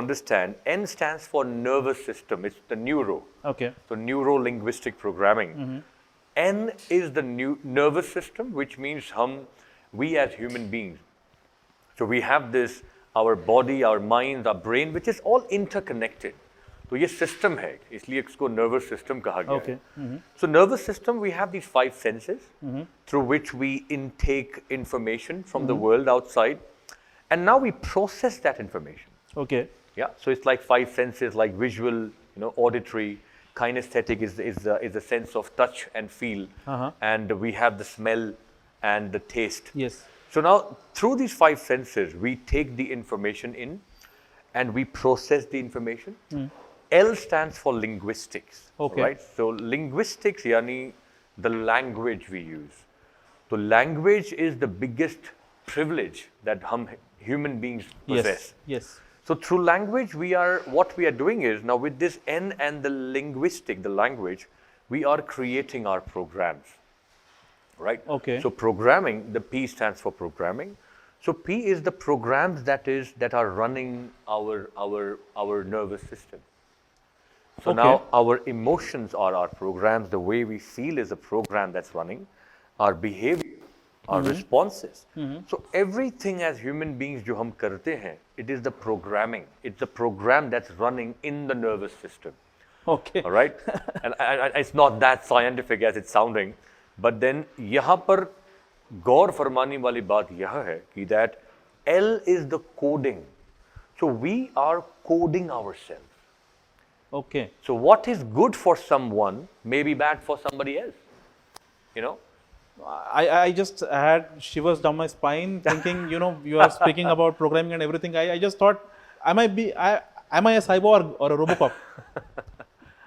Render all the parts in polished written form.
understand, N stands for nervous system. It's the neuro. Okay. So neuro-linguistic programming. N is the nervous system, which means we as human beings. So we have this, our body, our mind, our brain, which is all interconnected. तो ये system है, इसलिए इसको nervous system कहा गया Okay. है. So nervous system, we have these 5 senses through which we intake information from the world outside, and now we process that information. Okay. Yeah, so it's like 5 senses, like visual, auditory, kinesthetic is the sense of touch and feel, and we have the smell and the taste. Yes. So now through these 5 senses, we take the information in, and we process the information. L stands for linguistics. Okay. Right? So linguistics, yani the language we use. So language is the biggest privilege that human beings possess. Yes. So through language, what we are doing is, now with this N and the linguistic, the language, we are creating our programs, right? Okay. So programming, the P stands for programming. So P is the programs that are running our nervous system. So now our emotions are our programs, the way we feel is a program that's running, our behavior, our responses. So everything as human beings जो हम करते हैं, it is the programming. It's the program that's running in the nervous system. Okay. All right? And it's not that scientific as it's sounding, but then यहाँ पर गौर फरमाने वाली बात यह है कि that L is the coding. So we are coding ourselves. Okay. So what is good for someone may be bad for somebody else. I just had shivers down my spine thinking, you are speaking about programming and everything. I just thought, am I a cyborg or a Robocop?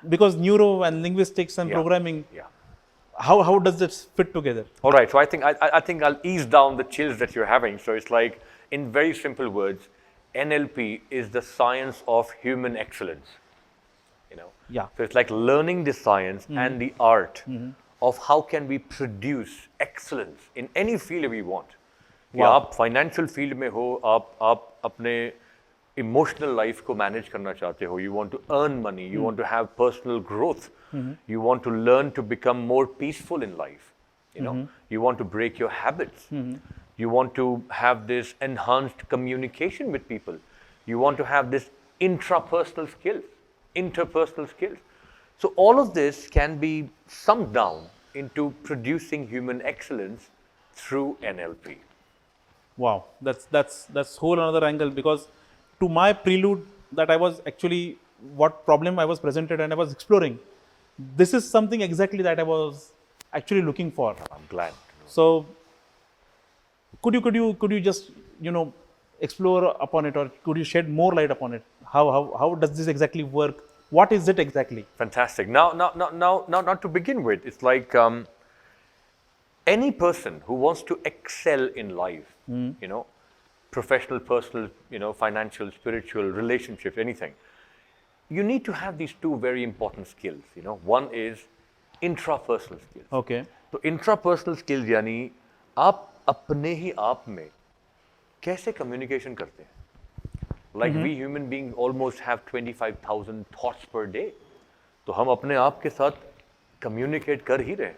Because neuro and linguistics and programming, how does this fit together? All right. So I think I'll ease down the chills that you're having. So it's like, in very simple words, NLP is the science of human excellence. Yeah. So it's like learning the science and the art of how can we produce excellence in any field we want. कि आप financial field में हो, आप अपने emotional life को manage करना चाहते हो. You want to earn money. You want to have personal growth. You want to learn to become more peaceful in life. You want to break your habits. You want to have this enhanced communication with people. You want to have this intrapersonal skills, interpersonal skills. So all of this can be summed down into producing human excellence through NLP. Wow, that's whole another angle, because to my prelude that I was actually what problem I was presented and I was exploring, this is something exactly that I was actually looking for. I'm glad. So could you just explore upon it, or could you shed more light upon it? How does this exactly work? What is it exactly? Fantastic. Now, to begin with, it's like any person who wants to excel in life, professional, personal, financial, spiritual, relationships, anything, you need to have these 2 very important skills. One is intrapersonal skills. Okay. So intrapersonal skills यानी आप अपने ही आप में कैसे communication करते हैं? Like we human beings almost have 25,000 thoughts per day. तो हम अपने आप के साथ communicate कर ही रहे हैं.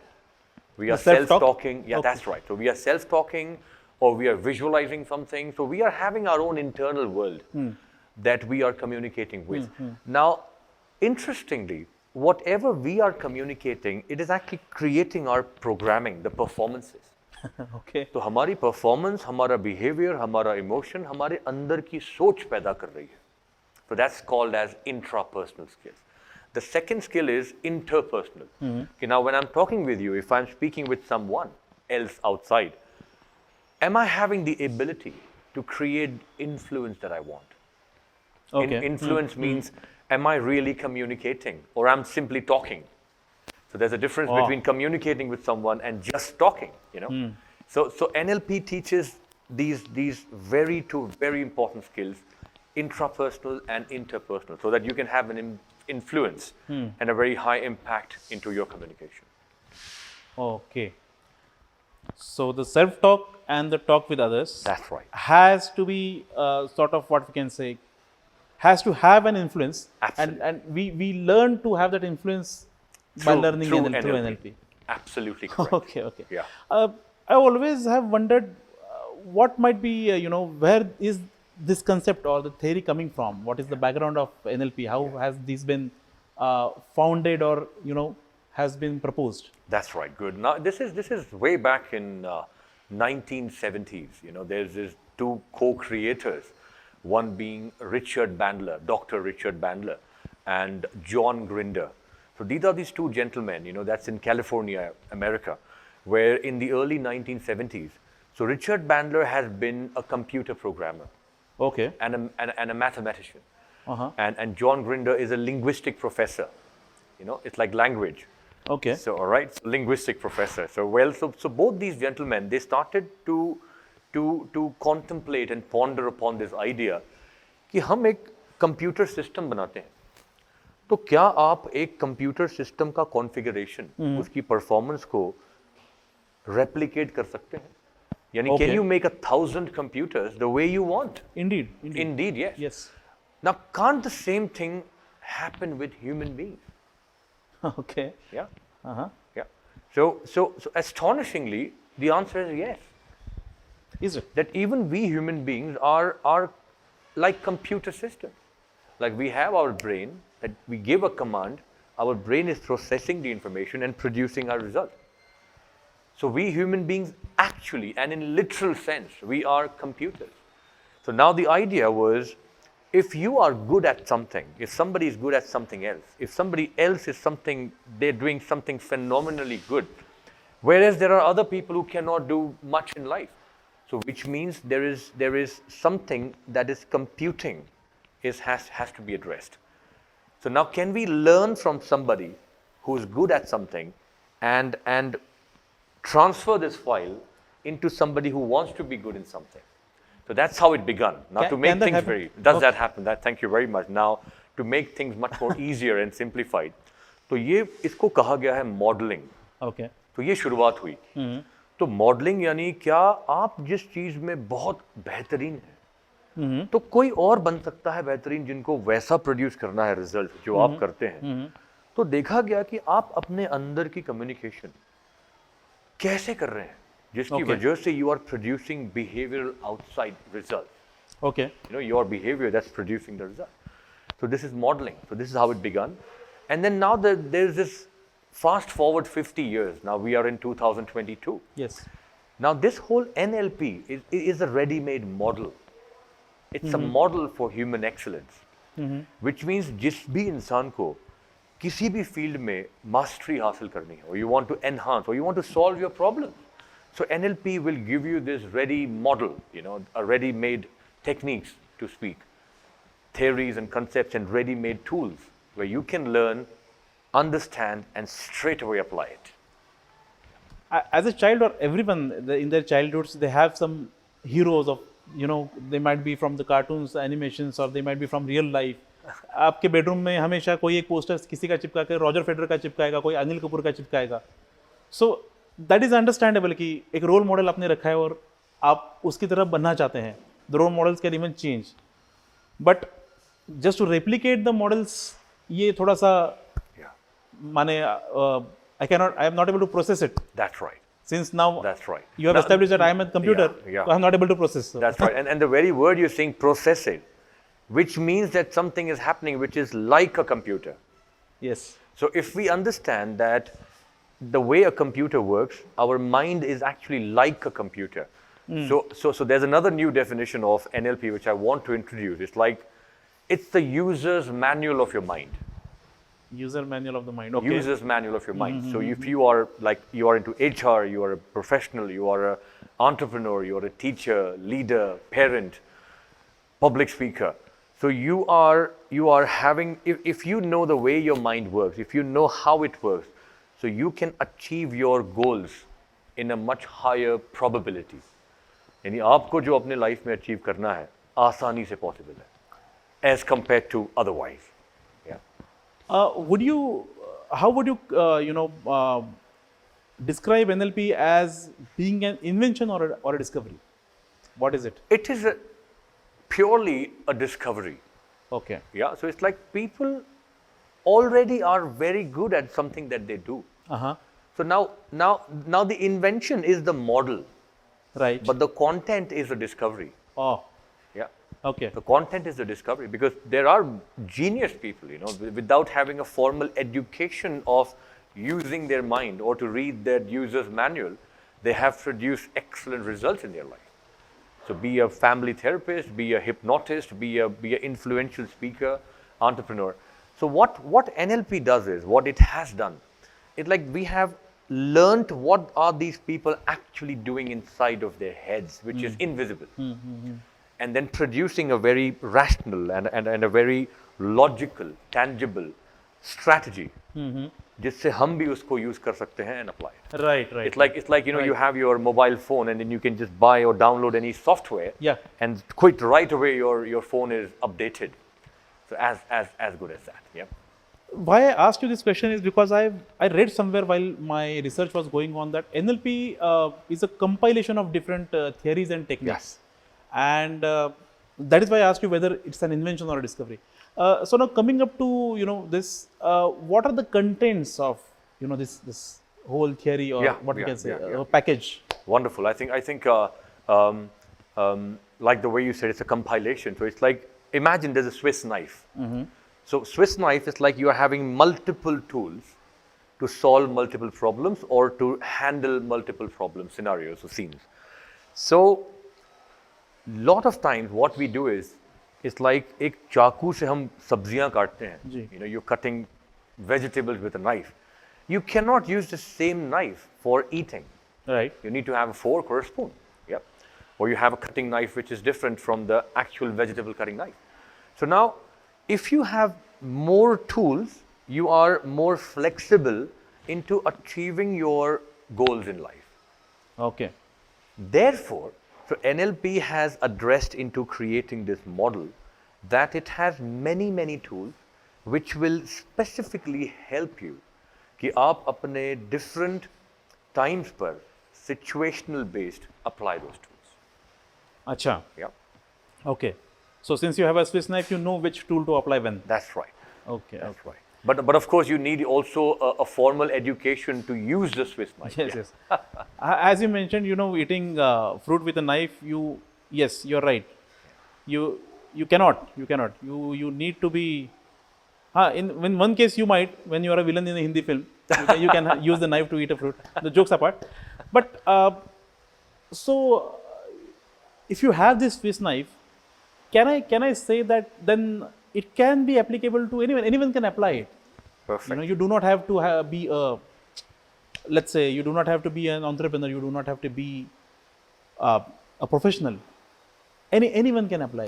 We are self-talking. Yeah, that's right. So we are self-talking, or we are visualizing something. So we are having our own internal world that we are communicating with. Now, interestingly, whatever we are communicating, it is actually creating our programming, the performances. Okay. तो हमारी performance, हमारा behaviour, हमारा emotion हमारे अंदर की सोच पैदा कर रही है. So that's called as intrapersonal skills. The second skill is interpersonal. Okay, now when I'm talking with you, if I'm speaking with someone else outside, am I having the ability to create influence that I want? Okay. Influence means, am I really communicating, or I'm simply talking? So there's a difference between communicating with someone and just talking, So NLP teaches these two very important skills, intrapersonal and interpersonal, so that you can have an influence and a very high impact into your communication. Okay. So the self-talk and the talk with others, that's right, has to be sort of what we can say has to have an influence, Absolutely. and we learn to have that influence by learning through through NLP. NLP. Absolutely correct. Okay, okay. Yeah. I always have wondered what might be, where is this concept or the theory coming from? What is the background of NLP? How has this been founded or, has been proposed? That's right. Good. Now, this is way back in 1970s. There's these two co-creators, one being Richard Bandler, Dr. Richard Bandler, and John Grinder. So these are these two gentlemen. That's in California, America, where in the early 1970s. So Richard Bandler has been a computer programmer Okay. and a mathematician, Uh-huh. and John Grinder is a linguistic professor. It's like language. Okay. So, all right, so linguistic professor. So both these gentlemen, they started to contemplate and ponder upon this idea कि हम एक computer system बनाते हैं, तो क्या आप एक computer system का कॉन्फ़िगरेशन, उसकी परफॉर्मेंस को रेप्लिकेट कर सकते हैं? यानी Okay. can you make 1,000 computers the way you want? Indeed. Indeed, yes. Yes. Now, can't the same thing happen with human beings? Okay. Yeah. Uh-huh. Yeah. So astonishingly, the answer is yes. Is it? That even we human beings are like computer systems. Like we have our brain, that we give a command, our brain is processing the information and producing our result. So we human beings actually, and in literal sense, we are computers. So now the idea was, if you are good at something, if somebody is good at something else, if somebody else is they're doing something phenomenally good, whereas there are other people who cannot do much in life. So which means there is something that is computing has to be addressed. So now can we learn from somebody who is good at something and transfer this file into somebody who wants to be good in something? So that's how it began. Now to make things that happen? Thank you very much. Now to make things much more easier and simplified, तो ये इसको कहा गया है modeling. Okay. तो ये शुरुआत हुई. तो मॉडलिंग यानी क्या आप जिस चीज में बहुत बेहतरीन है, तो कोई और बन सकता है बेहतरीन जिनको वैसा प्रोड्यूस करना है रिजल्ट जो आप करते हैं. तो देखा गया कि आप अपने अंदर की कम्युनिकेशन कैसे कर रहे हैं, जिसकी वजह से you are producing behavioural outside result. Okay. Your behavior that's producing the result. So this is modeling. So this is how it began. And then now there's this fast forward 50 years. Now we are in 2022. Yes. Now this whole NLP is a ready-made model. It's a model for human excellence. Which means जिस भी इंसान को किसी भी field में mastery हासिल करनी है, or you want to enhance, or you want to solve your problems. So NLP will give you this ready model, a ready-made techniques to speak, theories and concepts and ready-made tools where you can learn, understand, and straight away apply it. As a child, or everyone in their childhoods, they have some heroes of, they might be from the cartoons, animations, or they might be from real life. आपके bedroom में हमेशा कोई एक poster किसी का चिपका के Roger Federer का चिपकाएगा, कोई अनिल कपूर का चिपकाएगा. सो दैट इज अंडरस्टैंडेबल कि एक रोल मॉडल आपने रखा है और आप उसकी तरफ बनना चाहते हैं. The role models can even change, but just to replicate the models, ये थोड़ा सा माने I am not able to process it. That's right. Since now That's right. You have established that I am a computer, so I am not able to process. So. That's right. And the very word you're saying, process it, which means that something is happening which is like a computer. Yes. So if we understand that the way a computer works, our mind is actually like a computer. So there's another new definition of NLP which I want to introduce. It's the user's manual of your mind. User manual of the mind. Okay. User's manual of your mind. So if you are into HR, you are a professional, you are an entrepreneur, you are a teacher, leader, parent, public speaker. So you are having, if you know the way your mind works, if you know how it works, so you can achieve your goals in a much higher probability. यानी आपको जो अपने life में achieve करना है आसानी से possible है as compared to otherwise. How would you describe NLP as being an invention or a discovery? What is it? It is purely a discovery. Okay. Yeah, so it's like people already are very good at something that they do. So now the invention is the model, Right. but the content is the discovery. Oh, Yeah. okay. The content is the discovery because there are genius people, without having a formal education of using their mind or to read their user's manual, they have produced excellent results in their life. So be a family therapist, be a hypnotist, be an influential speaker, entrepreneur. So what NLP does is, what it has done, it's like we have learned what are these people actually doing inside of their heads, which is invisible. And then producing a very rational and a very logical, tangible strategy, जिससे हम भी उसको use कर सकते हैं and apply it. Right. It's like you have your mobile phone and then you can just buy or download any software. Yeah. And quite right away your phone is updated. So as good as that. Yeah. Why I asked you this question is because I read somewhere while my research was going on that NLP is a compilation of different theories and techniques. Yes. And that is why I asked you whether it's an invention or a discovery. So now coming up to this, what are the contents of this whole theory or what we can say package? Wonderful. I think like the way you said, it's a compilation. So it's like, imagine there's a Swiss knife. So Swiss knife is like you are having multiple tools to solve multiple problems or to handle multiple problem scenarios or scenes. So lot of times what we do is, it's like एक चाकू से हम सब्जियां काटते हैं. You're cutting vegetables with a knife. You cannot use the same knife for eating. Right. You need to have a fork or a spoon. Yeah. Or you have a cutting knife which is different from the actual vegetable cutting knife. So now, if you have more tools, you are more flexible into achieving your goals in life. Okay. Therefore, so NLP has addressed into creating this model that it has many tools which will specifically help you कि आप अपने different times पर situational based apply those tools. Acha. Yeah. Okay. So since you have a Swiss knife, you know which tool to apply when. That's right. Okay. That's right. But of course you need also a formal education to use the Swiss knife. Yes. As you mentioned, eating fruit with a knife. Yes, you're right. You cannot. You need to be. In one case you might, when you are a villain in a Hindi film, you can use the knife to eat a fruit. The jokes apart, but so if you have this Swiss knife, can I say that then it can be applicable to anyone? Anyone can apply it. Perfect. You do not have to be a, let's say, you do not have to be an entrepreneur. You do not have to be a professional. Anyone can apply.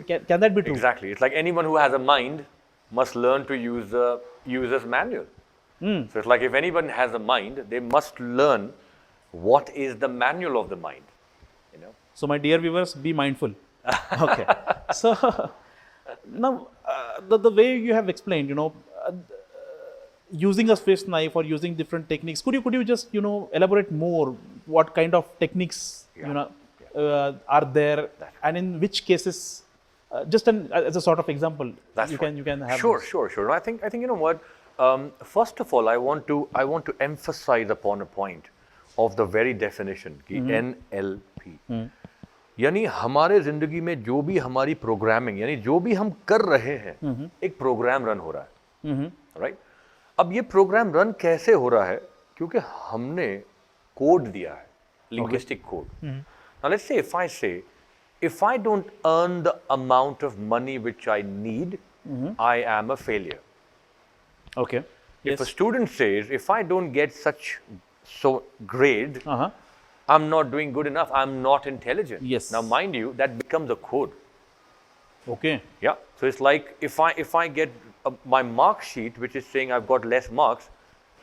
Can that be true? Exactly. It's like anyone who has a mind must learn to use the user's manual. So it's like if anyone has a mind, they must learn what is the manual of the mind. So my dear viewers, be mindful. Okay. So now the way you have explained, using a Swiss knife or using different techniques, could you just elaborate more? What kind of techniques are there, and in which cases? Just as a sort of example, you can have. Sure. I think you know what. First of all, I want to emphasize upon a point of the very definition कि NLP. यानी हमारे जिंदगी में जो भी हमारी programming यानी जो भी हम कर रहे हैं एक प्रोग्राम रन हो रहा है, राइट? अब ये प्रोग्राम रन कैसे हो रहा है? क्योंकि हमने कोड दिया है, linguistic code. Now let's say if I don't earn the amount of money which I need, I am a failure. Okay. If a student says, if I don't get so grade, I'm not doing good enough, I'm not intelligent. Yes. Now mind you, that becomes a code. Okay. Yeah. So it's like if I get my mark sheet which is saying I've got less marks,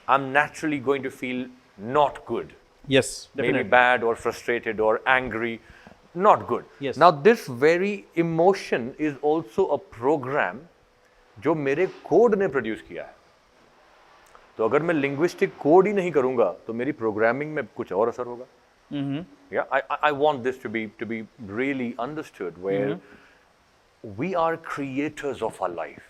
I'm naturally going to feel not good. Yes, definitely. Maybe bad or frustrated or angry. Not good. Yes. Now this very emotion is also a program जो मेरे code ने produce किया है. तो अगर मैं linguistic code ही नहीं करूंगा तो मेरी प्रोग्रामिंग में कुछ और असर होगा. Yeah, I want this to be really understood where we are creators of our life.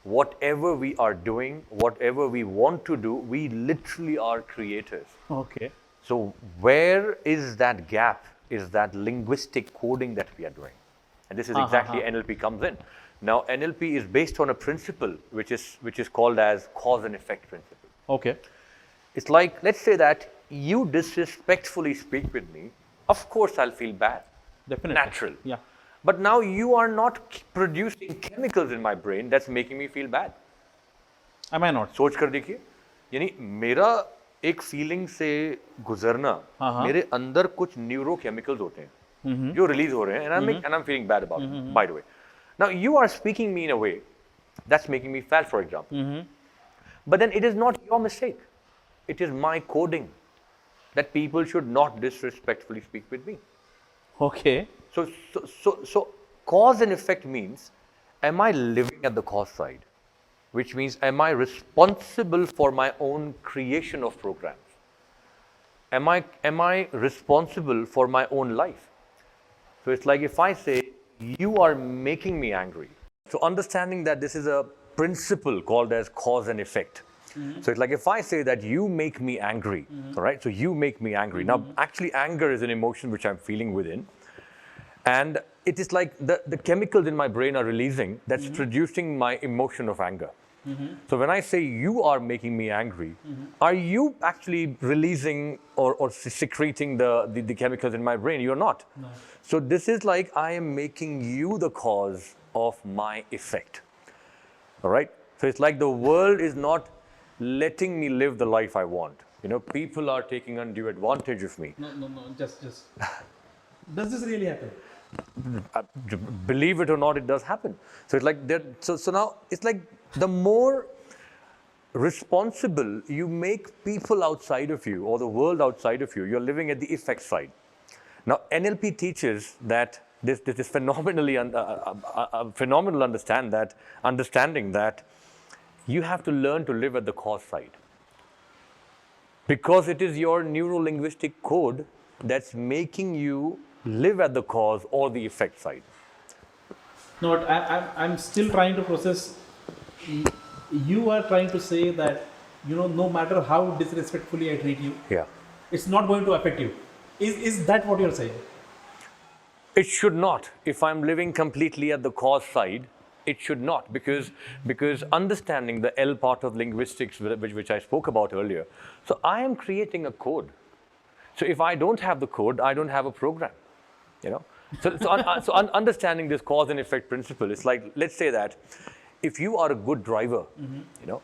Whatever we are doing, whatever we want to do, we literally are creators. Okay. So where is that gap, is that linguistic coding that we are doing? And this is exactly NLP comes in. Now NLP is based on a principle which is called as cause and effect principle. Okay. It's like, let's say that you disrespectfully speak with me, of course I'll feel bad. Definitely. Natural. Yeah. But now you are not producing chemicals in my brain that's making me feel bad. Am I not? सोच कर देखिए, यानी मेरा एक feeling से गुजरना, मेरे अंदर कुछ न्यूरोकेमिकल्स होते हैं जो रिलीज हो रहे हैं, and I'm feeling bad about it, by the way. Now you are speaking me in a way that's making me feel, for example. But then it is not your mistake. It is my coding that people should not disrespectfully speak with me. Okay. So cause and effect means, am I living at the cause side? Which means, am I responsible for my own creation of programs? Am I responsible for my own life? So it's like if I say, you are making me angry. So understanding that this is a principle called as cause and effect. So it's like if I say that you make me angry, all right? So you make me angry. Now, actually, anger is an emotion which I'm feeling within. And it is like the chemicals in my brain are releasing that's producing my emotion of anger. So when I say you are making me angry, are you actually releasing or secreting the chemicals in my brain? You're not. No. So this is like I am making you the cause of my effect. All right? So it's like the world is not letting me live the life I want. You know, people are taking undue advantage of me. No. Just. Does this really happen? Believe it or not, it does happen. So it's like that. So now it's like the more responsible you make people outside of you or the world outside of you, you're living at the effect side. Now NLP teaches that this is phenomenally phenomenal understanding that you have to learn to live at the cause side, because it is your neuro-linguistic code that's making you live at the cause or the effect side. No, but I'm still trying to process. You are trying to say that, you know, no matter how disrespectfully I treat you, Yeah. it's not going to affect you. Is that what you're saying? It should not. If I'm living completely at the cause side, it should not, because understanding the L part of linguistics, which I spoke about earlier. So I am creating a code. So if I don't have the code, I don't have a program. You know. So understanding this cause and effect principle, it's like, let's say that if you are a good driver, you know,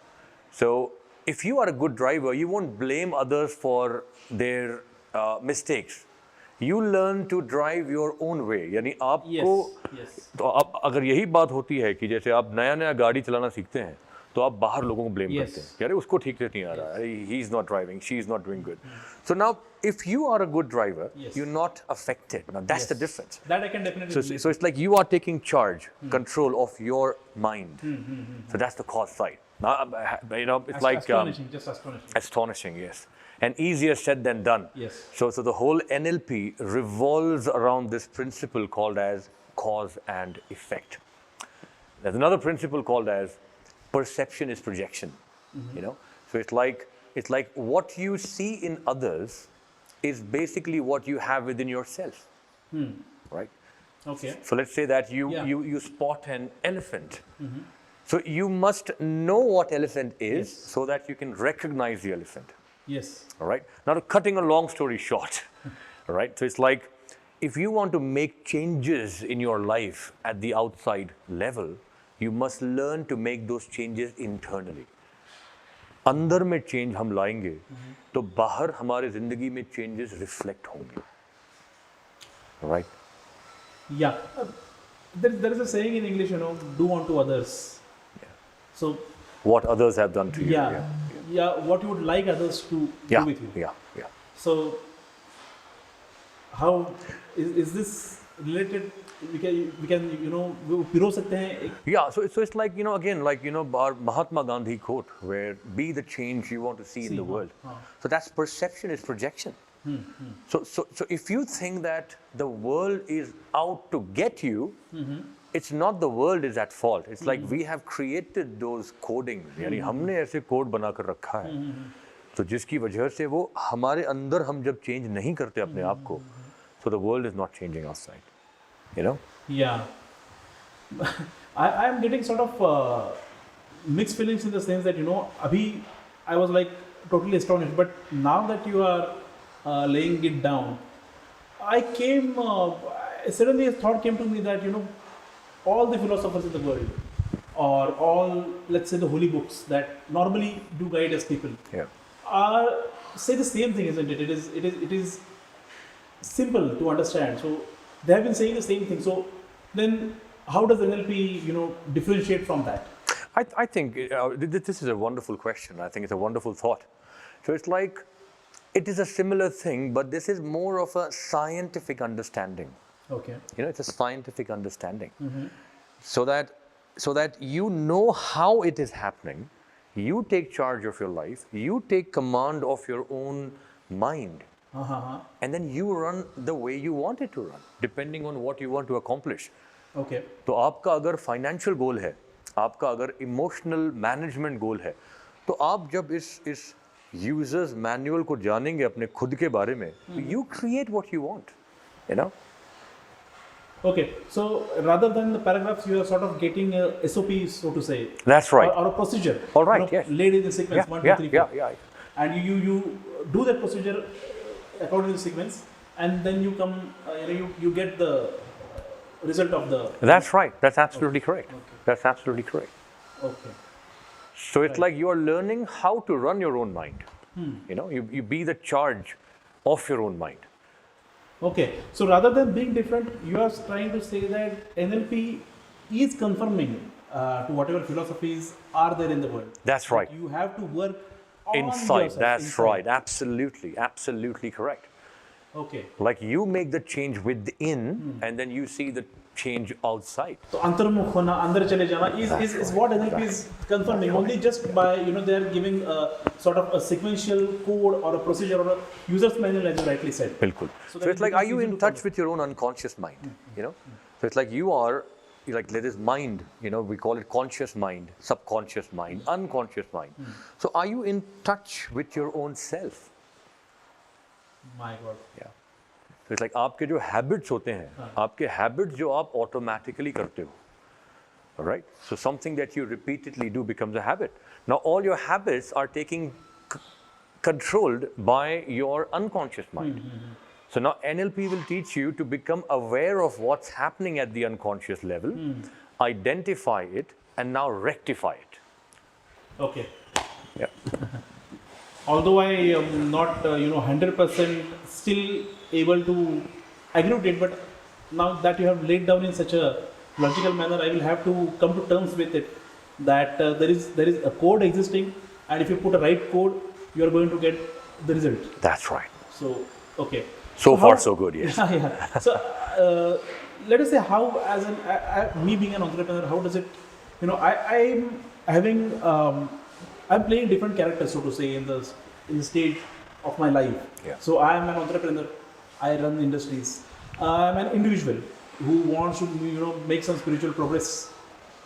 so if you are a good driver, you won't blame others for their mistakes. You learn to drive your own way. यानी आपको तो अब अगर यही बात होती है कि जैसे आप नया गाड़ी चलाना सीखते हैं तो आप बाहर लोगों को ब्लेम करते हैं कि अरे उसको ठीक से नहीं आ रहा है, he is not driving, she is not doing good. So now if you are a good driver, you're not affected. Now that's the difference. That I can definitely. So it's like you are taking charge, control of your mind. So that's the cause side. Now, you know, it's like astonishing, just astonishing. Astonishing, yes. And easier said than done. Yes. So the whole NLP revolves around this principle called as cause and effect. There's another principle called as perception is projection. You know, so it's like what you see in others is basically what you have within yourself, right? Okay. So let's say that you spot an elephant. So you must know what elephant is so that you can recognize the elephant. Yes. All right. Now, cutting a long story short, all right. So it's like if you want to make changes in your life at the outside level, you must learn to make those changes internally. अंदर में change हम लाएंगे, तो बाहर हमारे जिंदगी में changes reflect होंगे. Right? Yeah. There is a saying in English, you know, do unto others. Yeah. So. What others have done to you. Yeah. What you would like others to do with you. Yeah. So, how is this related? We can you know पिरो सकते हैं. Yeah, so it's like, you know, again, like, you know, our Mahatma Gandhi quote, where be the change you want to see in the world. So that's perception is projection. So if you think that the world is out to get you, it's not the world is at fault. It's like we have created those codings. यानी हमने ऐसे code बनाकर रखा है, तो जिसकी वजह से वो हमारे अंदर हम जब चेंज नहीं करते अपने आप को, so the world is not changing outside. You know? Yeah. I am getting sort of mixed feelings in the sense that, you know, abhi I was like totally astonished, but now that you are laying it down, I came, suddenly a thought came to me that, you know, all the philosophers in the world, or all, let's say, the holy books that normally do guide us people, say the same thing, isn't it? It is simple to understand. So they have been saying the same thing. So then, how does NLP, you know, differentiate from that? I think this is a wonderful question. I think it's a wonderful thought. So it's like, it is a similar thing, but this is more of a scientific understanding. Okay. You know, it's a scientific understanding. So that you know how it is happening, you take charge of your life, you take command of your own mind, and then you run the way you want it to run, depending on what you want to accomplish. Okay. तो आपका अगर financial goal है, आपका अगर emotional management गोल है, तो आप जब इस यूजर्स मैनुअल को जानेंगे अपने खुद के बारे में, you create what you want, you know. Okay, so rather than the paragraphs, you are sort of getting a SOP, so to say. That's right. Or a procedure. All right, you know, yes. Laid in the sequence, 1, 2, 3, 4. Yeah. And you do that procedure according to the sequence, and then you come, you get the result of the. That's right. That's absolutely correct. Okay. That's absolutely correct. Okay. So it's like you are learning how to run your own mind. You know, you be the charge of your own mind. Okay, so rather than being different, you are trying to say that NLP is conforming to whatever philosophies are there in the world. That's right. But you have to work on Inside. yourself. That's inside. right. Absolutely correct. Okay. Like you make the change within, and then you see the change outside. So antarmukh hona, andar chale jana is what NLP is confirming. Only just by, you know, they are giving a sort of a sequential code or a procedure or a user's manual, as you rightly said. Bilkul. So it's like, are you in touch with your own unconscious mind? You know, so it's like you're like, there is mind. You know, we call it conscious mind, subconscious mind, unconscious mind. So are you in touch with your own self? My God. Yeah. So it's like आपके जो habits होते हैं, आपके habits जो आप automatically करते हो, right? So something that you repeatedly do becomes a habit. Now all your habits are controlled by your unconscious mind. So now NLP will teach you to become aware of what's happening at the unconscious level, identify it, and now rectify it. Okay. Yeah. Although I am not, 100% still able to agree with it, but now that you have laid down in such a logical manner, I will have to come to terms with it that there is a code existing, and if you put a right code, you are going to get the result. That's right. So, okay. So far, so good, yes. Yeah. So, let us say how, as me being an entrepreneur, how does it, I'm having, I'm playing different characters, so to say, in the stage of my life. Yeah. So I am an entrepreneur. I run industries. I'm an individual who wants to, make some spiritual progress.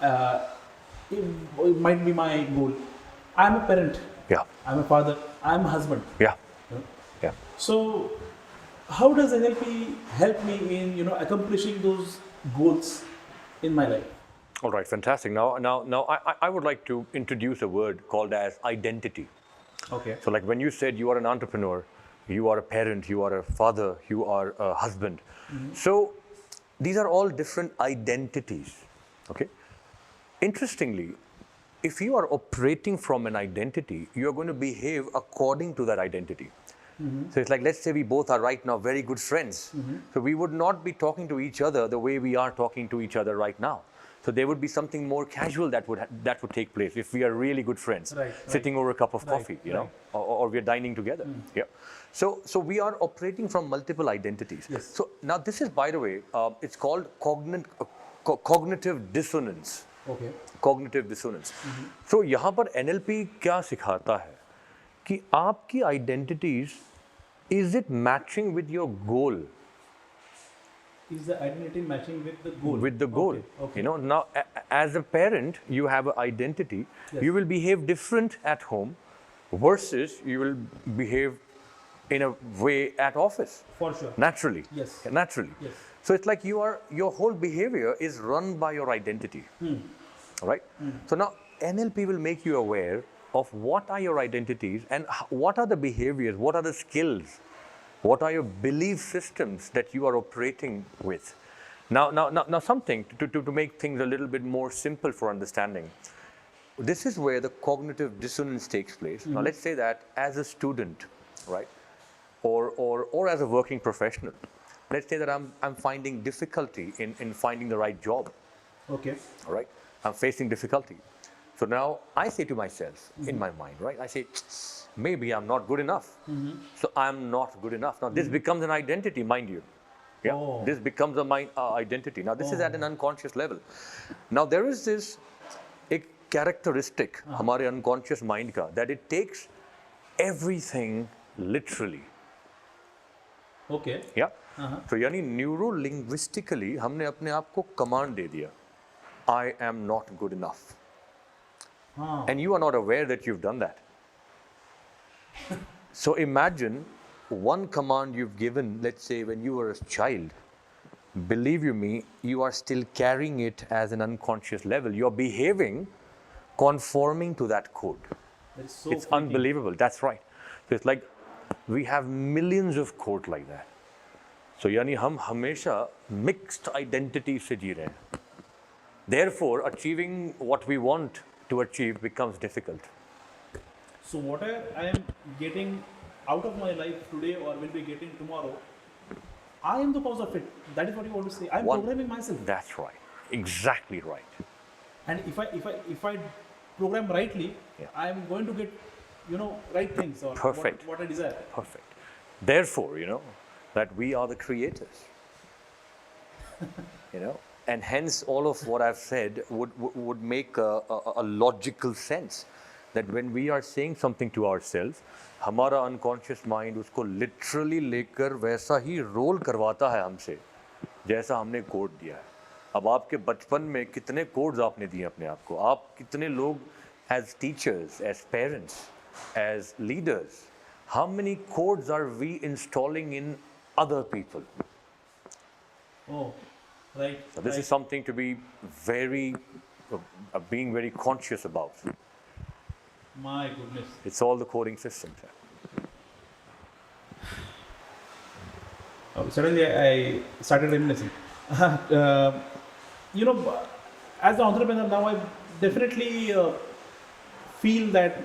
It might be my goal. I'm a parent. Yeah. I'm a father. I'm a husband. Yeah. Yeah. So, how does NLP help me in, accomplishing those goals in my life? All right, fantastic. Now, I would like to introduce a word called as identity. Okay. So, like when you said you are an entrepreneur, you are a parent, you are a father, you are a husband. So, these are all different identities. Okay. Interestingly, if you are operating from an identity, you are going to behave according to that identity. So it's like, let's say we both are right now very good friends. So we would not be talking to each other the way we are talking to each other right now. So there would be something more casual that would take place if we are really good friends, sitting over a cup of coffee, or we are dining together. Yeah. So we are operating from multiple identities. Yes. So now this is, by the way, it's called cognitive dissonance. Okay. Cognitive dissonance. So यहाँ पर NLP क्या सिखाता है कि आपकी identities, is it matching with your goal? Is the identity matching with the goal? With the goal. Okay. You know, now as a parent, you have an identity. Yes. You will behave different at home versus you will behave in a way at office. For sure. Naturally. Yes. Naturally. Yes. So it's like your whole behavior is run by your identity. Right? So now NLP will make you aware of what are your identities and what are the behaviors, what are the skills, what are your belief systems that you are operating with. Now something to make things a little bit more simple for understanding. This is where the cognitive dissonance takes place. Now let's say that as a student, right, or as a working professional, let's say that I'm finding difficulty in finding the right job. Okay. All right, I'm facing difficulty. So now I say to myself in my mind, right, I say, maybe I'm not good enough. So I'm not good enough. Now this becomes an identity, mind you. Yeah, Oh. this becomes a identity. Now this is at an unconscious level. Now there is this a characteristic हमारे unconscious mind का that it takes everything literally. Okay. Yeah. So यानी neuro-linguistically हमने अपने आप को command दे दिया. I am not good enough. And you are not aware that you've done that. So imagine one command you've given, let's say when you were a child. Believe you me, you are still carrying it as an unconscious level. You're behaving conforming to that code. That is so It's freaky. unbelievable. That's right. So it's like we have millions of code like that. So यानी हम हमेशा mixed identity से जी रहे हैं. Therefore, achieving what we want to achieve becomes difficult. So whatever I am getting out of my life today or will be getting tomorrow, I am the cause of it. That is what you want to say. I am programming myself. That's right. Exactly right. And if I program rightly, I am going to get, right things or Perfect. what I desire. Perfect. Therefore, that we are the creators. And hence all of what I've said would make a logical sense that when we are saying something to ourselves, हमारा unconscious mind उसको literally लेकर वैसा ही role करवाता है हमसे जैसा हमने code दिया है. अब आपके बचपन में कितने कोड्स आपने दिए अपने आप को, आप कितने लोग as teachers, as parents, as leaders, how many codes are we installing in other people? Oh, right. So this is something to be being very conscious about. My goodness. It's all the coding systems. Suddenly I started reminiscing. As an entrepreneur now, I definitely feel that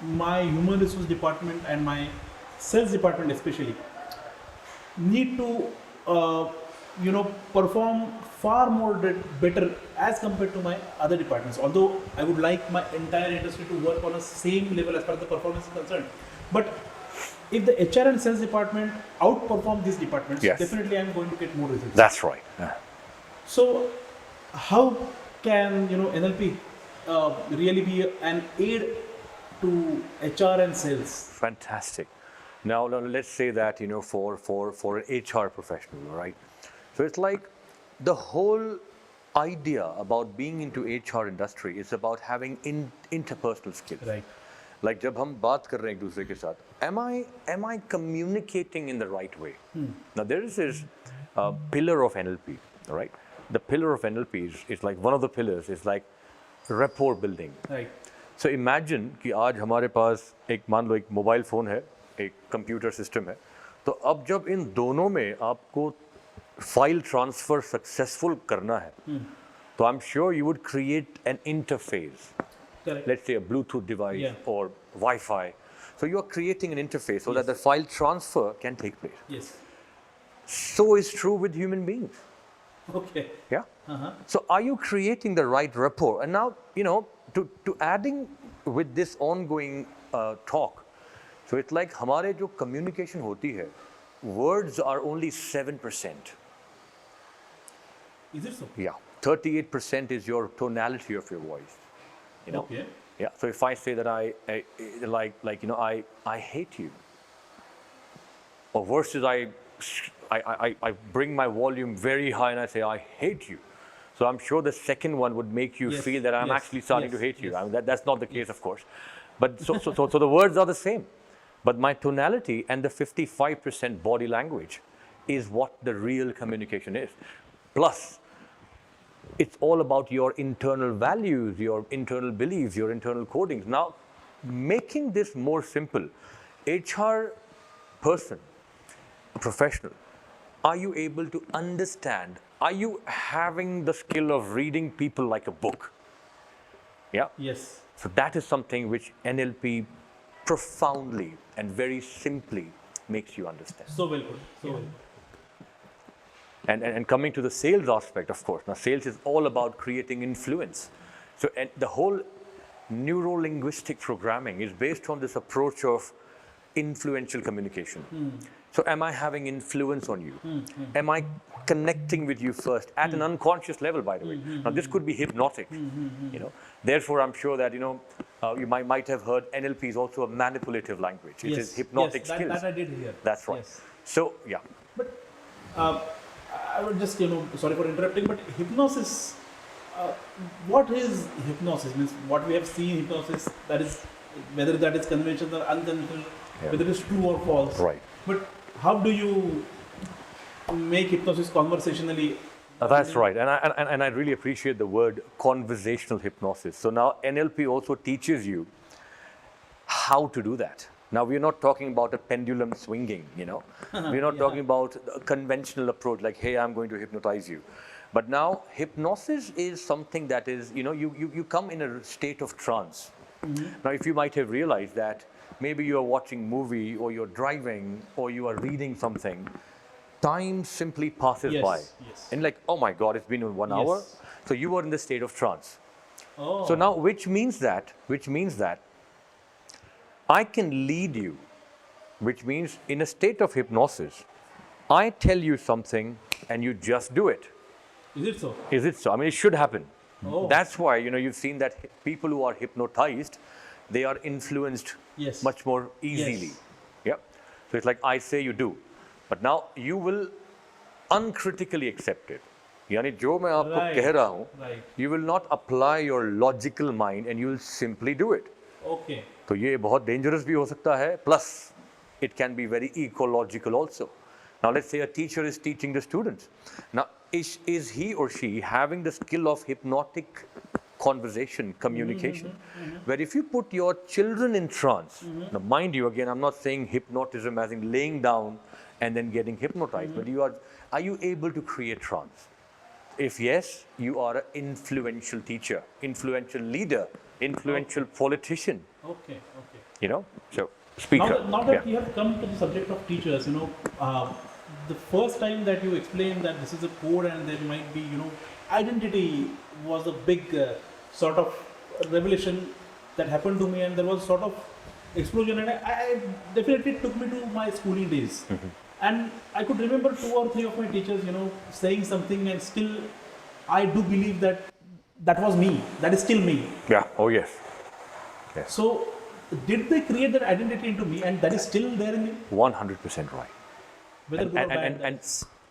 my human resource department and my sales department especially need to perform far more better as compared to my other departments. Although I would like my entire industry to work on a same level as far as the performance is concerned, but if the HR and sales department outperform these departments, Yes. definitely I'm going to get more results. That's right. So, how can NLP really be an aid to HR and sales? Fantastic. Now let's say that for an HR professional, right? So it's like the whole idea about being into HR industry is about having interpersonal skills. Right. Like जब हम बात कर रहे हैं एक दूसरे के साथ, am I communicating in the right way? Now there is this pillar of NLP, right? The pillar of NLP is like one of the pillars is like rapport building. Right. So imagine कि आज हमारे पास मान लो एक mobile phone है, एक computer system है, तो अब जब इन दोनों में आपको फाइल ट्रांसफ़र सक्सेसफुल करना है, तो I'm sure you would create an interface. Correct. Let's say a Bluetooth device or Wi-Fi. So you are creating an interface so that the file transfer can take place. Yes. So is true with human beings. Okay. Yeah. So are you creating the right rapport? And now, to adding with this ongoing talk, so it's like हमारे जो communication होती है, words are only 7%. Is it so? Yeah. 38% is your tonality of your voice. Okay. Yeah. So if I say that I hate you, or versus I bring my volume very high and I say, I hate you. So I'm sure the second one would make you feel that I'm actually starting to hate you. I mean, that's not the case, of course. But so the words are the same. But my tonality and the 55% body language is what the real communication is. Plus, it's all about your internal values, your internal beliefs, your internal codings. Now, making this more simple, HR person, a professional, are you able to understand? Are you having the skill of reading people like a book? Yeah? Yes. So that is something which NLP profoundly and very simply makes you understand. So well put. So well put. And coming to the sales aspect, of course. Now, sales is all about creating influence. So and the whole neuro-linguistic programming is based on this approach of influential communication. So am I having influence on you? Am I connecting with you first at an unconscious level, by the way? Now, this could be hypnotic, you know. Therefore, I'm sure that, you know, you might have heard NLP is also a manipulative language. It is hypnotic skills. That I did hear. That's right. Yes. So, yeah. But I would just, sorry for interrupting, but hypnosis, what is hypnosis? Means what we have seen hypnosis, that is, whether that is conventional or unconventional, whether it is true or false. Right. But how do you make hypnosis conversationally? That's right. And I really appreciate the word conversational hypnosis. So now NLP also teaches you how to do that. Now, we're not talking about a pendulum swinging, you know. We're not talking about a conventional approach like, hey, I'm going to hypnotize you. But now, hypnosis is something that is, you know, you come in a state of trance. Now, if you might have realized that maybe you're watching a movie or you're driving or you are reading something, time simply passes by. Yes. And like, oh my God, it's been 1 hour. So you were in the state of trance. Oh. So now, which means that I can lead you, which means in a state of hypnosis, I tell you something and you just do it. Is it so? Is it so? I mean, it should happen. Oh. That's why, you know, you've seen that people who are hypnotized, they are influenced much more easily. Yeah. So it's like I say, you do. But now you will uncritically accept it. यानी जो मैं आपको कह रहा हूँ, you will not apply your logical mind and you will simply do it. Okay. तो ये बहुत dangerous भी हो सकता है. Plus, it can be very ecological also. Now, let's say a teacher is teaching the students. Now, is he or she having the skill of hypnotic conversation, communication? Where if you put your children in trance, now mind you, again, I'm not saying hypnotism as in laying down and then getting hypnotized, but are you able to create trance? If yes, you are an influential teacher, influential leader, influential politician. Okay. You know, so speaker. Now that we have come to the subject of teachers, you know, the first time that you explained that this is a code and there might be, you know, identity was a big sort of revelation that happened to me, and there was sort of explosion, and I definitely took me to my schooling days. And I could remember 2 or 3 of my teachers, you know, saying something, and still I do believe that that was me, that is still me. Yeah, oh yes. So did they create that identity into me, and that is still there in me? 100% right. Whether good or bad, and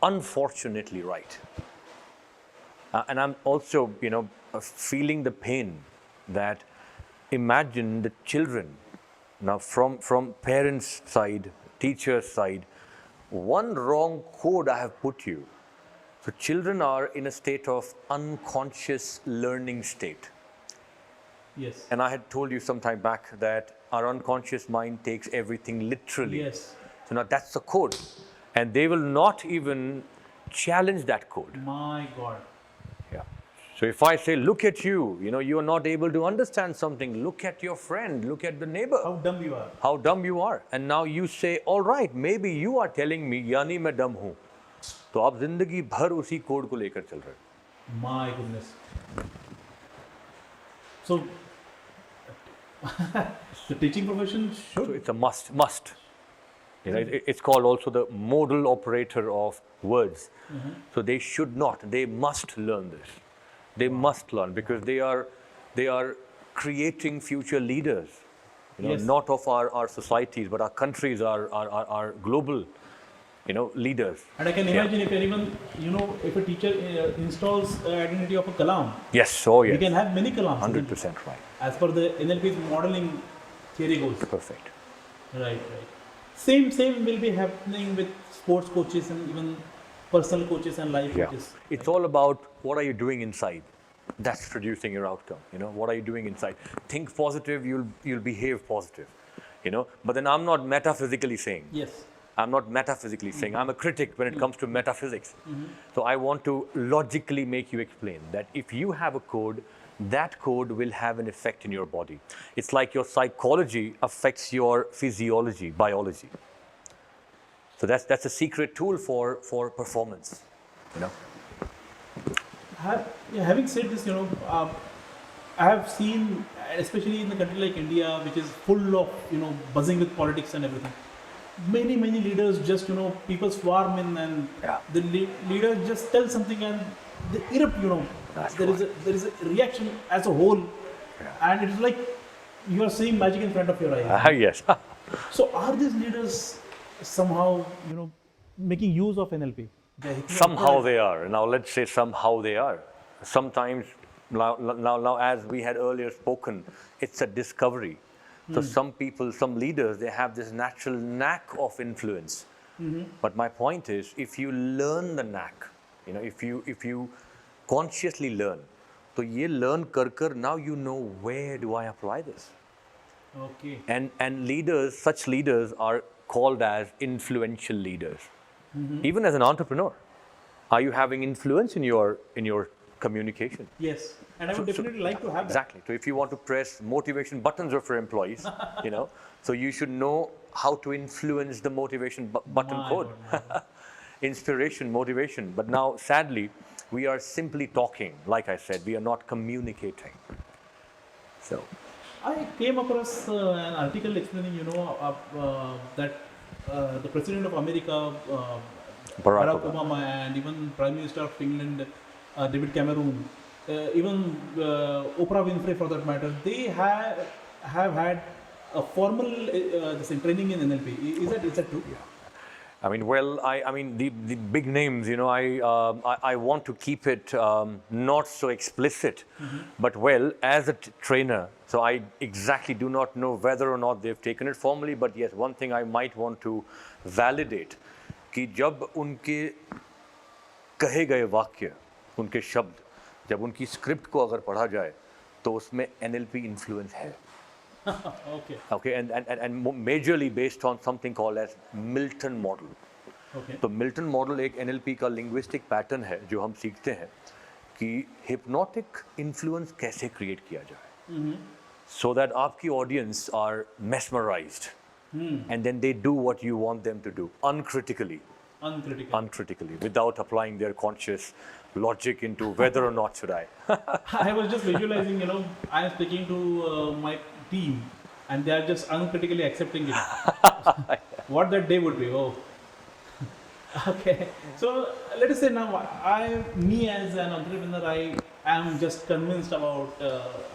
unfortunately right. And I'm also, you know, feeling the pain that imagine the children, now from parents' side, teachers' side, one wrong code I have put you. So children are in a state of unconscious learning state. Yes. And I had told you some time back that our unconscious mind takes everything literally. Yes. So now that's the code. And they will not even challenge that code. My God. Yeah. So if I say, look at you, you know, you are not able to understand something, look at your friend, look at the neighbor. How dumb you are. How dumb you are. And now you say, all right, maybe you are telling me, यानी मैं dumb हूँ. तो आप जिंदगी भर उसी code को लेकर चल रहे हो. My goodness. So, the teaching profession should. So it's a must. You know, it's called also the modal operator of words. So they should not, they must learn this. They must learn because they are creating future leaders. You know, not of our societies, but our countries, our global leaders. And I can imagine if anyone, if a teacher installs identity of a kalam, Yes, oh yes. we can have many kalams. 100% right. As per the NLP's modeling theory goes. Perfect. Right. Same will be happening with sports coaches and even personal coaches and life coaches. It's all about what are you doing inside. That's producing your outcome. What are you doing inside? Think positive, you'll behave positive. But then I'm not metaphysically saying. Yes. I'm not metaphysically saying. I'm a critic when it comes to metaphysics. So I want to logically make you explain that if you have a code, that code will have an effect in your body. It's like your psychology affects your physiology, biology. So that's a secret tool for performance. Having said this, I have seen, especially in a country like India, which is full of buzzing with politics and everything. Many leaders just people swarm in and the leaders just tell something and they erupt. There is a reaction as a whole, and it's like you are seeing magic in front of your eyes. Yes. So are these leaders somehow making use of NLP? Somehow they are. Now let's say somehow they are. Sometimes now as we had earlier spoken, it's a discovery. So some people, some leaders, they have this natural knack of influence. But my point is, if you learn the knack, if you consciously learn, so ye learn kar now you know where do I apply this. Okay. And leaders, such leaders are called as influential leaders. Even as an entrepreneur, are you having influence in your communication? Yes, and I would definitely like to have exactly. So if you want to press motivation buttons for employees, so you should know how to influence the motivation button code. Inspiration, motivation. But now, sadly, we are simply talking. Like I said, we are not communicating. So I came across an article explaining, that the President of America, Barack Obama, and even Prime Minister of England, David Cameron, even Oprah Winfrey for that matter, they have had a formal training in NLP. Is that true? Yeah. I mean, the big names, I want to keep it not so explicit, but as a trainer, so I exactly do not know whether or not they've taken it formally, but yes, one thing I might want to validate, कि जब उनके कहे गए वाक्य, उनके शब्द, जब उनकी स्क्रिप्ट को अगर पढ़ा जाए, तो उसमें NLP influence है. Okay, and majorly based on something called as Milton model. Okay. तो Milton model एक NLP का linguistic pattern है जो हम सीखते हैं कि hypnotic influence कैसे create किया जाए, so that आपकी audience are mesmerized, and then they do what you want them to do uncritically, without applying their conscious logic into whether or not should I. I was just visualizing, I am speaking to my team, and they are just uncritically accepting it. What that day would be. Oh, okay. So let us say now, me as an entrepreneur, I am just convinced about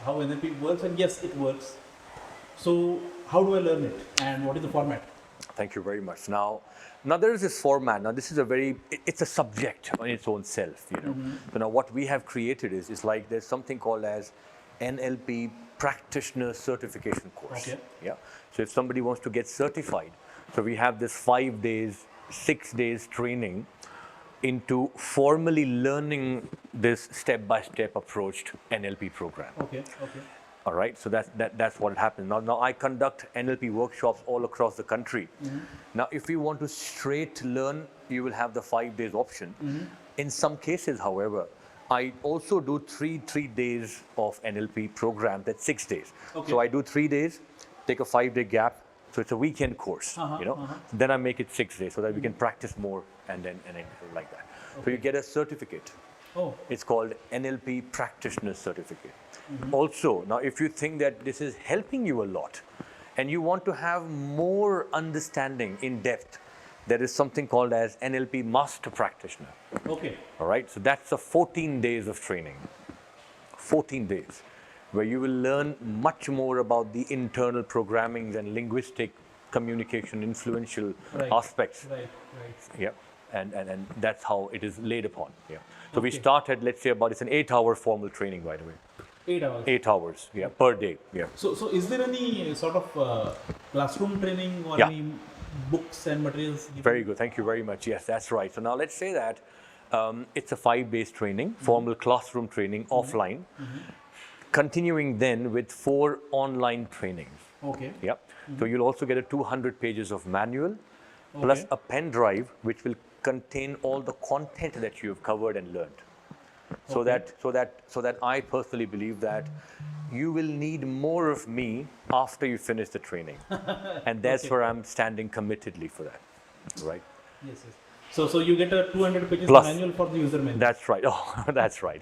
how NLP works, and yes, it works. So how do I learn it, and what is the format? Thank you very much. Now there is this format. Now this is it's a subject on its own self, So now what we have created is like there's something called as NLP Practitioner Certification course. Okay. Yeah. So if somebody wants to get certified, so we have this 5 days, 6 days training into formally learning this step-by-step approach to NLP program. Okay. All right, so that's what happens. Now I conduct NLP workshops all across the country. Now, if you want to straight learn, you will have the 5 days option. In some cases, however, I also do three days of NLP program. That's 6 days. Okay. So I do 3 days, take a 5-day gap. So it's a weekend course, Then I make it 6 days so that we can practice more and then like that. Okay. So you get a certificate. Oh. It's called NLP Practitioner Certificate. Also, now if you think that this is helping you a lot and you want to have more understanding in depth, there is something called as NLP Master Practitioner. Okay. All right, so that's a 14 days of training. 14 days, where you will learn much more about the internal programming and linguistic communication, influential Right. aspects. Right. Yeah, and that's how it is laid upon. Yeah. So we Okay. started, let's say, it's an 8-hour formal training, by the way. 8 hours. 8 hours, yeah, per day. Yeah. So is there any sort of classroom training or Yeah. any books and materials? Very good. Thank you very much. Yes, that's right. So now let's say that it's a 5-based training, formal classroom training, offline, continuing then with 4 online trainings. Okay. Yeah. So you'll also get a 200 pages of manual, plus Okay. a pen drive which will contain all the content that you have covered and learned. So Okay. that I personally believe that you will need more of me after you finish the training, and that's Okay. where I'm standing committedly for that, right? Yes. So you get a 200 pages Plus- manual for the user manual. That's right. Oh, that's right.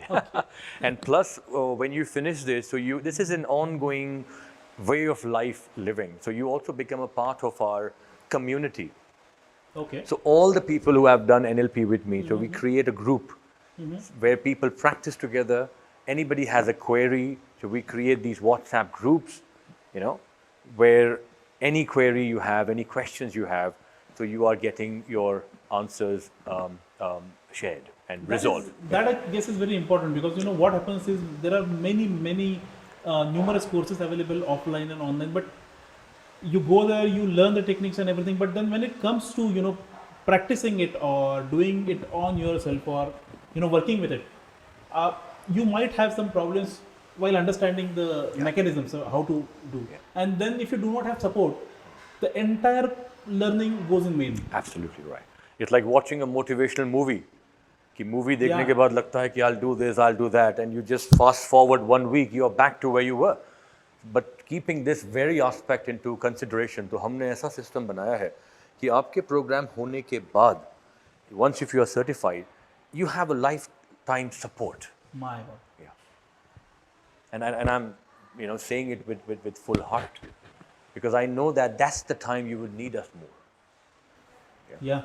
And plus, when you finish this, this is an ongoing way of life living. So you also become a part of our community. Okay. So all the people who have done NLP with me, so we create a group where people practice together. Anybody has a query, so we create these WhatsApp groups, where any query you have, any questions you have, so you are getting your answers shared and resolved. That I guess is very important, because what happens is there are many numerous courses available offline and online, but you go there, you learn the techniques and everything, but then when it comes to practicing it or doing it on yourself, or working with it, you might have some problems while understanding the mechanisms of how to do. And then if you do not have support, the entire learning goes in vain. Absolutely right. It's like watching a motivational movie. कि movie देखने Yeah. के बाद लगता है कि I'll do this, I'll do that, and you just fast forward 1 week, you're back to where you were. But keeping this very aspect into consideration, तो हमने ऐसा system बनाया है कि आपके program होने के बाद, once if you are certified, you have a lifetime support. My God. Yeah. And I'm saying it with full heart, because I know that that's the time you would need us more. Yeah.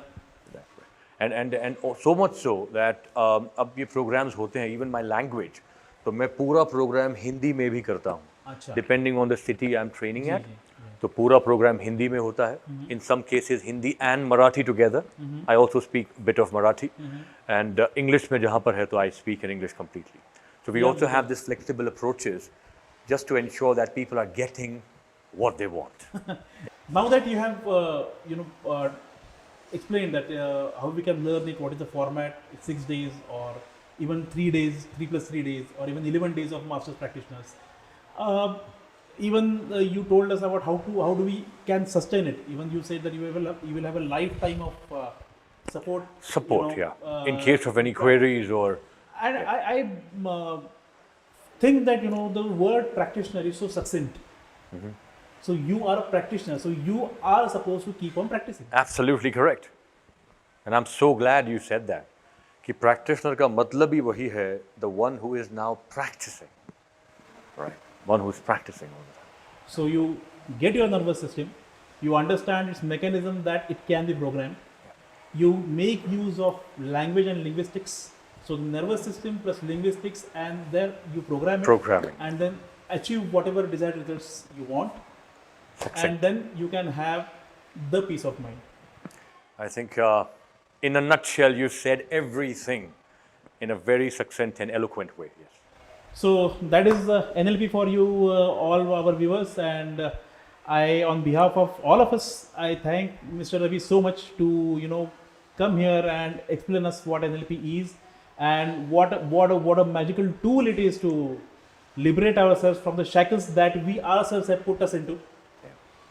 And so much so that अब ये programs होते हैं, even my language, तो मैं पूरा program Hindi में भी करता हूँ. अच्छा. Depending on the city I'm training at, जी. तो पूरा program हिंदी में होता है. In some cases Hindi and Marathi together. I also speak a bit of Marathi, and English में जहाँ पर है तो I speak in English completely. So we Yeah, also have this flexible approaches just to ensure that people are getting what they want. Now that you have explained that how we can learn it, what is the format, 6 days or even 3 days, 3 plus 3 days, or even 11 days of Master's Practitioners. Even you told us about how do we can sustain it. Even you said that you will have a lifetime of support. Support, in case of any queries or. And I think that the word practitioner is so succinct. So you are a practitioner, so you are supposed to keep on practicing. Absolutely correct. And I'm so glad you said that. कि practitioner का मतलब ही वही है, the one who is now practicing. Right. One who is practicing all the time. So you get your nervous system, you understand its mechanism that it can be programmed. You make use of language and linguistics. So the nervous system plus linguistics, and then you program it. Programming. And then achieve whatever desired results you want. And then you can have the peace of mind. I think in a nutshell, you said everything in a very succinct and eloquent way. Yes. So that is NLP for you, all our viewers, and I, on behalf of all of us, I thank Mr. Ravi so much to come here and explain us what NLP is, and what a magical tool it is to liberate ourselves from the shackles that we ourselves have put us into.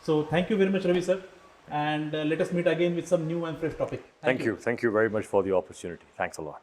So thank you very much, Ravi sir, and let us meet again with some new and fresh topic. Thank you. Thank you very much for the opportunity. Thanks a lot.